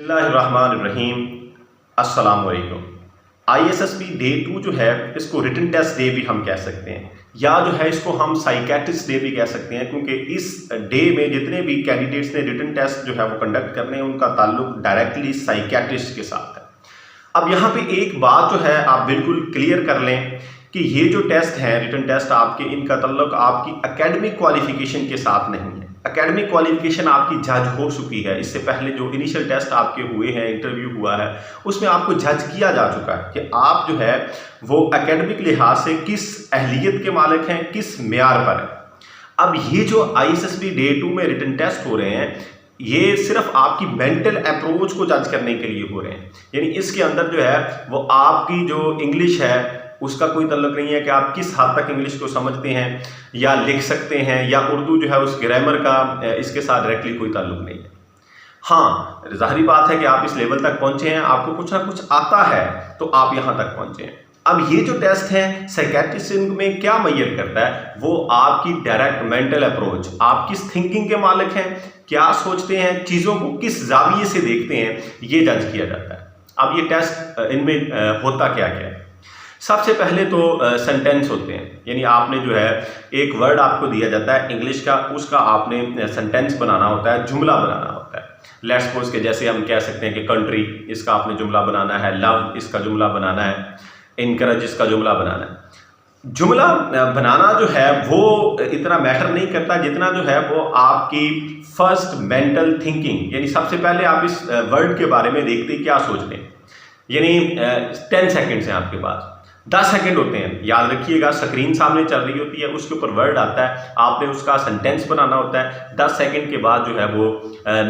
बिस्मिल्लाहिर्रहमानिर्रहीम। अस्सलाम वालेकुम। ISSB डे 2 जो है इसको रिटन टेस्ट डे भी हम कह सकते हैं, या जो है इसको हम साइकेट्रिस्ट डे भी कह सकते हैं, क्योंकि इस डे में जितने भी कैंडिडेट्स ने रिटन टेस्ट जो है वो कंडक्ट करने हैं उनका ताल्लुक डायरेक्टली साइकेट्रिस्ट के साथ है। अब यहाँ पे एक बात जो है आप बिल्कुल क्लियर कर लें कि ये जो टेस्ट हैं रिटन टेस्ट आपके, इनका ताल्लुक आपकी एकेडमिक क्वालिफिकेशन के साथ नहीं है। एकेडमिक क्वालिफिकेशन आपकी जज हो चुकी है, इससे पहले जो इनिशियल टेस्ट आपके हुए हैं, इंटरव्यू हुआ है, उसमें आपको जज किया जा चुका है कि आप जो है वो एकेडमिक लिहाज से किस अहलियत के मालिक हैं, किस मेयार पर है। अब ये जो ISSB डे 2 में रिटन टेस्ट हो रहे हैं, ये सिर्फ आपकी मेंटल अप्रोच को जज करने के लिए हो रहे हैं। यानी इसके अंदर जो है वो आपकी जो इंग्लिश है उसका कोई ताल्लुक नहीं है कि आप किस हद तक इंग्लिश को समझते हैं या लिख सकते हैं, या उर्दू जो है उस ग्रामर का इसके साथ डायरेक्टली कोई ताल्लुक नहीं है। हाँ, जाहिर बात है कि आप इस लेवल तक पहुंचे हैं, आपको कुछ ना कुछ आता है तो आप यहाँ तक पहुंचे हैं। अब ये जो टेस्ट है साइकेट्रिज्म में क्या मेजर करता है, वो आपकी डायरेक्ट मेंटल अप्रोच, आप किस थिंकिंग के मालिक हैं, क्या सोचते हैं, चीज़ों को किस जाविये से देखते हैं, ये जज किया जाता है। अब ये टेस्ट इनमें होता क्या क्या है। सबसे पहले तो सेंटेंस होते हैं, यानी आपने जो है एक वर्ड आपको दिया जाता है इंग्लिश का, उसका आपने सेंटेंस बनाना होता है, जुमला बनाना होता है। लेट्स सपोज के जैसे हम कह सकते हैं कि कंट्री, इसका आपने जुमला बनाना है, लव इसका जुमला बनाना है, इनकरेज इसका जुमला बनाना है। जुमला बनाना जो है वो इतना मैटर नहीं करता जितना जो है वो आपकी फर्स्ट मेंटल थिंकिंग, यानी सबसे पहले आप इस वर्ड के बारे में देखते क्या सोच रहे हैं। यानी 10 सेकेंड्स हैं आपके पास, 10 सेकेंड होते हैं, याद रखिएगा। स्क्रीन सामने चल रही होती है, उसके ऊपर वर्ड आता है, आपने उसका सेंटेंस बनाना होता है। 10 सेकेंड के बाद जो है वो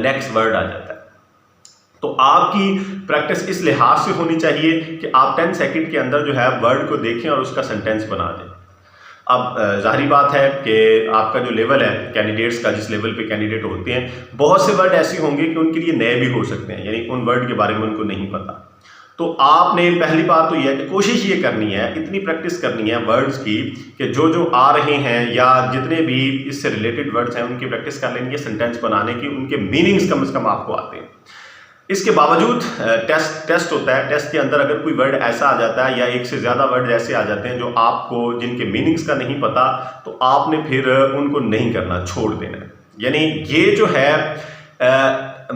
नेक्स्ट वर्ड आ जाता है। तो आपकी प्रैक्टिस इस लिहाज से होनी चाहिए कि आप 10 सेकेंड के अंदर जो है वर्ड को देखें और उसका सेंटेंस बना दें। अब जाहिर बात है कि आपका जो लेवल है कैंडिडेट्स का, जिस लेवल पे कैंडिडेट होते हैं, बहुत से वर्ड ऐसे होंगे कि उनके लिए नए भी हो सकते हैं, यानी उन वर्ड के बारे में उनको नहीं पता। तो आपने पहली बात तो यह है कि कोशिश ये करनी है, इतनी प्रैक्टिस करनी है वर्ड्स की कि जो जो आ रहे हैं या जितने भी इससे रिलेटेड वर्ड्स हैं उनकी प्रैक्टिस कर लेंगे, सेंटेंस बनाने की, उनके मीनिंग्स कम से कम आपको आते हैं। इसके बावजूद टेस्ट होता है, टेस्ट के अंदर अगर कोई वर्ड ऐसा आ जाता है या एक से ज़्यादा वर्ड ऐसे आ जाते हैं जो आपको, जिनके मीनिंग्स का नहीं पता, तो आपने फिर उनको नहीं करना, छोड़ देना है। यानी ये जो है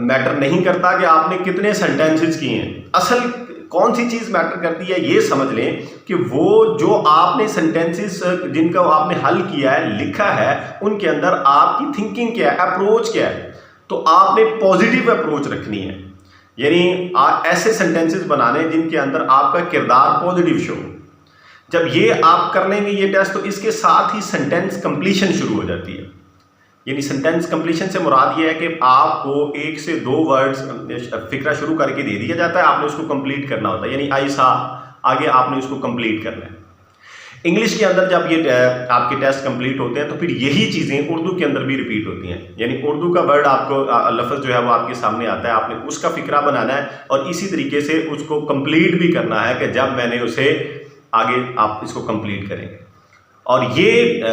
मैटर नहीं करता कि आपने कितने सेंटेंसेस किए हैं, असल कौन सी चीज़ मैटर करती है ये समझ लें कि वो जो आपने सेंटेंसेस जिनका आपने हल किया है, लिखा है, उनके अंदर आपकी थिंकिंग क्या है, अप्रोच क्या है। तो आपने पॉजिटिव अप्रोच रखनी है, यानी ऐसे सेंटेंसेस बनाने जिनके अंदर आपका किरदार पॉजिटिव शो। जब ये आप कर लेंगे ये टेस्ट, तो इसके साथ ही सेंटेंस कंप्लीशन शुरू हो जाती है। यानी सेंटेंस कंप्लीशन से मुराद ये है कि आपको 1 से 2 वर्ड्स फिक्रा शुरू करके दे दिया जाता है, आपने उसको कंप्लीट करना होता है, यानी आई सा, आगे आपने उसको कंप्लीट करना है। इंग्लिश के अंदर जब ये आपके टेस्ट कंप्लीट होते हैं तो फिर यही चीज़ें उर्दू के अंदर भी रिपीट होती हैं। यानी उर्दू का वर्ड आपको लफ्ज़ जो है वो आपके सामने आता है, आपने उसका फिक्रा बनाना है और इसी तरीके से उसको कंप्लीट भी करना है कि जब मैंने उसे आगे आप इसको कंप्लीट करेंगे। और ये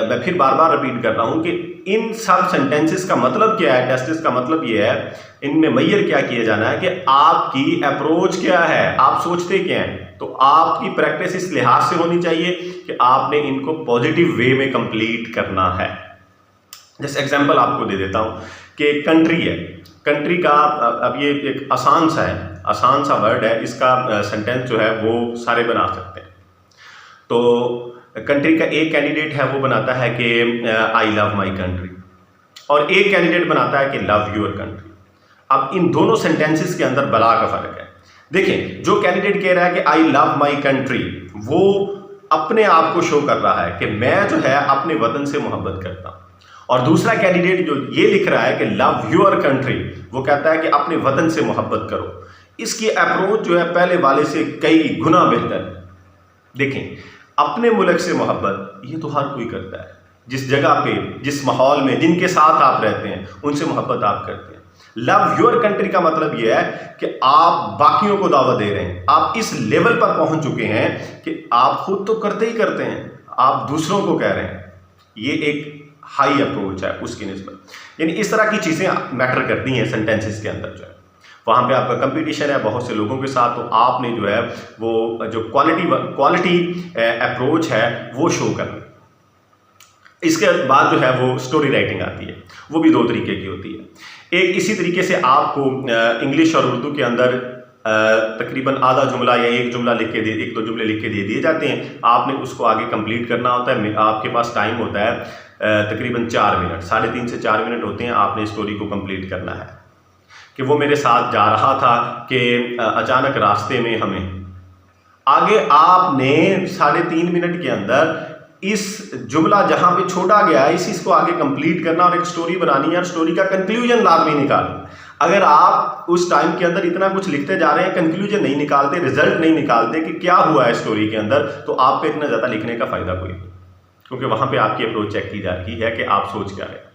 मैं फिर बार बार रिपीट कर रहा हूँ कि इन सब सेंटेंसेस का मतलब क्या है, टेस्टिस का मतलब ये है, इनमें मेजर क्या किया जाना है कि आपकी अप्रोच क्या है, आप सोचते क्या हैं। तो आपकी प्रैक्टिस इस लिहाज से होनी चाहिए कि आपने इनको पॉजिटिव वे में कंप्लीट करना है। जैसे एग्जांपल आपको दे देता हूँ कि कंट्री है, कंट्री का अब ये एक आसान सा वर्ड है, इसका सेंटेंस जो है वो सारे बना सकते हैं। तो कंट्री का एक कैंडिडेट है वो बनाता है कि आई लव माई कंट्री, और एक कैंडिडेट बनाता है कि लव योर कंट्री। अब इन दोनों सेंटेंसेस के अंदर बला का फर्क है। देखिए, जो कैंडिडेट कह रहा है कि आई लव माई कंट्री, वो अपने आप को शो कर रहा है कि मैं जो है अपने वतन से मोहब्बत करता हूँ, और दूसरा कैंडिडेट जो ये लिख रहा है कि लव योर कंट्री, वो कहता है कि अपने वतन से मोहब्बत करो। इसकी अप्रोच जो है पहले वाले से कई गुना बेहतर है। देखें, अपने मुल्क से मोहब्बत ये तो हर कोई करता है, जिस जगह पे, जिस माहौल में, जिनके साथ आप रहते हैं, उनसे मोहब्बत आप करते हैं। लव योर कंट्री का मतलब ये है कि आप बाकियों को दावत दे रहे हैं, आप इस लेवल पर पहुंच चुके हैं कि आप खुद तो करते ही करते हैं, आप दूसरों को कह रहे हैं। ये एक हाई अप्रोच है उसकी निस्बत। यानी इस तरह की चीज़ें मैटर करती हैं सेंटेंसेस के अंदर जो है। वहाँ पे आपका कंपटीशन है बहुत से लोगों के साथ, तो आपने जो है वो जो क्वालिटी अप्रोच है वो शो करना। इसके बाद जो है वो स्टोरी राइटिंग आती है, वो भी 2 तरीके की होती है। एक इसी तरीके से आपको इंग्लिश और उर्दू के अंदर तकरीबन आधा जुमला या एक जुमला लिख के 1-2 जुमले लिख के दे दिए जाते हैं, आपने उसको आगे कंप्लीट करना होता है। आपके पास टाइम होता है तकरीबन 4 मिनट, 3.5 से 4 मिनट होते हैं, आपने स्टोरी को कंप्लीट करना है। कि वो मेरे साथ जा रहा था कि अचानक रास्ते में हमें आगे, आपने 3.5 मिनट के अंदर इस जुमला जहां पे छोड़ा गया है इस को आगे कंप्लीट करना और एक स्टोरी बनानी है और स्टोरी का कंक्लूजन लाजमी निकालना। अगर आप उस टाइम के अंदर इतना कुछ लिखते जा रहे हैं, कंक्लूजन नहीं निकालते, रिजल्ट नहीं निकालते कि क्या हुआ है स्टोरी के अंदर, तो आपको इतना ज़्यादा लिखने का फायदा कोई नहीं, क्योंकि वहां पे आपकी अप्रोच चेक की जा रही है कि आप सोच क्या रहे।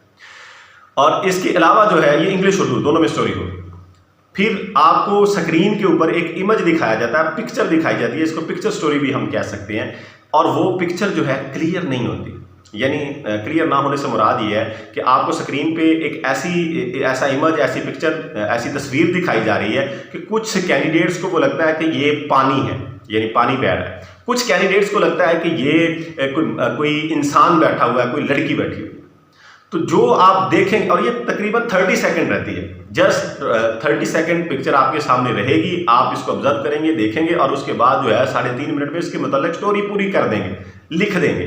और इसके अलावा जो है ये इंग्लिश उर्दू दोनों में स्टोरी होगी। फिर आपको स्क्रीन के ऊपर एक इमेज दिखाया जाता है, पिक्चर दिखाई जाती है, इसको पिक्चर स्टोरी भी हम कह सकते हैं। और वो पिक्चर जो है क्लियर नहीं होती, यानी क्लियर ना होने से मुराद ये है कि आपको स्क्रीन पे एक ऐसा इमेज, ऐसी पिक्चर, ऐसी तस्वीर दिखाई जा रही है कि कुछ कैंडिडेट्स को वो लगता है कि ये पानी है, यानी पानी बह रहा है। कुछ कैंडिडेट्स को लगता है कि ये कोई इंसान बैठा हुआ है, कोई लड़की बैठी हुई है। तो जो आप देखेंगे, और ये तकरीबन 30 सेकंड रहती है, जस्ट 30 सेकंड पिक्चर आपके सामने रहेगी, आप इसको ऑब्जर्व करेंगे, देखेंगे और उसके बाद जो है 3.5 मिनट में इसके मतलब स्टोरी पूरी कर देंगे, लिख देंगे।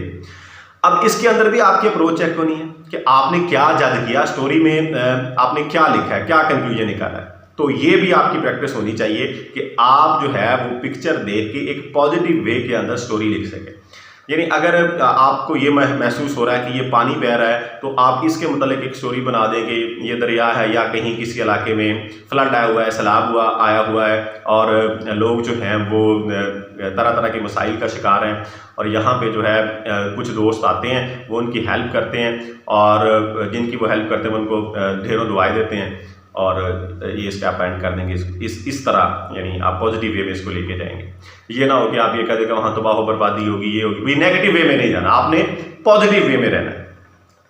अब इसके अंदर भी आपकी अप्रोच चेक होनी है कि आपने क्या जज किया स्टोरी में, आपने क्या लिखा है, क्या कंक्लूजन निकाला है। तो ये भी आपकी प्रैक्टिस होनी चाहिए कि आप जो है वो पिक्चर देख के एक पॉजिटिव वे के अंदर स्टोरी लिख सकें। यानी अगर आपको ये महसूस हो रहा है कि ये पानी बह रहा है, तो आप इसके मतलब एक स्टोरी बना दें कि ये दरिया है या कहीं किसी इलाके में फ्लड आया हुआ है, सैलाब आया हुआ है और लोग जो हैं वो तरह तरह के मसाइल का शिकार हैं, और यहाँ पे जो है कुछ दोस्त आते हैं, वो उनकी हेल्प करते हैं, और जिनकी वो हेल्प करते हैं उनको ढेरों दुआएं देते हैं, और ये स्टेप एंड कर देंगे इस तरह, यानी आप पॉजिटिव वे में इसको लेके जाएंगे। ये ना हो कि आप ये कह दें कि वहाँ तबाह बर्बादी होगी, ये होगी, भी नेगेटिव वे में नहीं जाना, आपने पॉजिटिव वे में रहना है।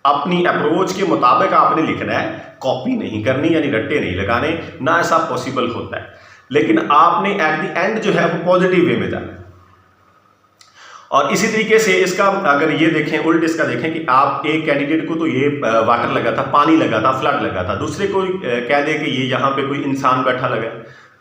अपनी अप्रोच के मुताबिक आपने लिखना है, कॉपी नहीं करनी, यानी रट्टे नहीं लगाने, ना ऐसा पॉसिबल होता है। लेकिन आपने एट द एंड जो है वो पॉजिटिव वे में जाना है। और इसी तरीके से इसका अगर ये देखें, उल्ट इसका देखें कि आप एक कैंडिडेट को तो ये वाटर लगा था, पानी लगा था, फ्लड लगा था, दूसरे को कह दे कि ये यहाँ पे कोई इंसान बैठा लगा,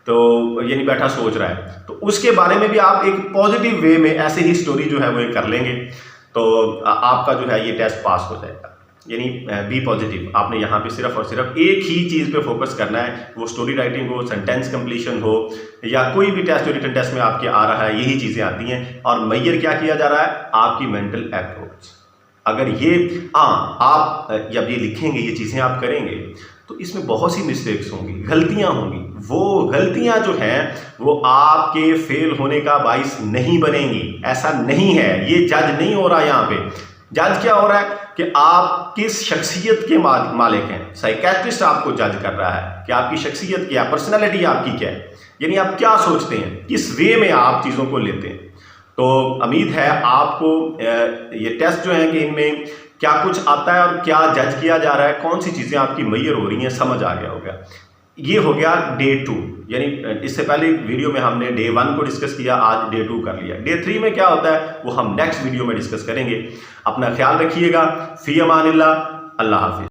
तो यानी बैठा सोच रहा है, तो उसके बारे में भी आप एक पॉजिटिव वे में ऐसे ही स्टोरी जो है वो कर लेंगे, तो आपका जो है ये टेस्ट पास हो जाएगा। यानी बी पॉजिटिव, आपने यहाँ पे सिर्फ और सिर्फ एक ही चीज़ पे फोकस करना है, वो स्टोरी राइटिंग हो, सेंटेंस कंप्लीशन हो, या कोई भी टेस्ट रिटन टेस्ट में आपके आ रहा है, यही चीज़ें आती हैं। और मैयर क्या किया जा रहा है, आपकी मेंटल अप्रोच। अगर ये आप जब ये लिखेंगे, ये चीज़ें आप करेंगे, तो इसमें बहुत सी मिस्टेक्स होंगी, गलतियाँ होंगी। वो गलतियाँ जो हैं वो आपके फेल होने का बाइस नहीं बनेंगी, ऐसा नहीं है। ये जज नहीं हो रहा यहाँ पे। जज क्या हो रहा है कि आप किस शख्सियत के मालिक हैं। साइकेट्रिस्ट आपको जज कर रहा है कि आपकी शख्सियत क्या है, पर्सनैलिटी आपकी क्या है, यानी आप क्या सोचते हैं, किस वे में आप चीज़ों को लेते हैं। तो उम्मीद है आपको ये टेस्ट जो है कि इनमें क्या कुछ आता है और क्या जज किया जा रहा है, कौन सी चीज़ें आपकी मैयर हो रही हैं, समझ आ गया होगा। ये हो गया डे 2, यानी इससे पहले वीडियो में हमने डे 1 को डिस्कस किया, आज डे 2 कर लिया। डे 3 में क्या होता है वो हम नेक्स्ट वीडियो में डिस्कस करेंगे। अपना ख्याल रखिएगा। फी अमानिल्लाह, अल्लाह हाफिज़।